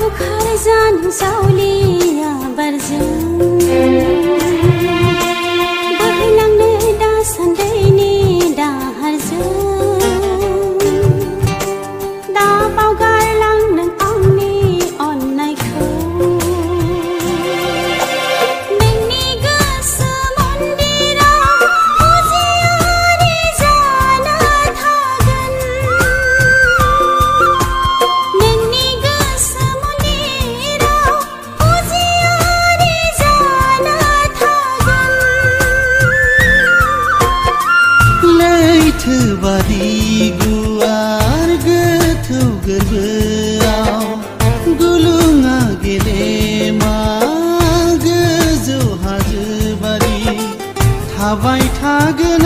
बुखार जान सावलिया बारजों बोहैलांनो दासान्दैनि दाहारजों दा बावगारलां नों आंनि अननायखौ नोंनि गोसो मन्दिराव फुजियारि जाना थागोन नोंनि गोसो मन्दिराव फुजियारि जाना थागोन लैथोबारि गुवार गोथौ गोरबोआव गुलुङा गेलेमा गोजौ हाजोबारि थाबाय थागोन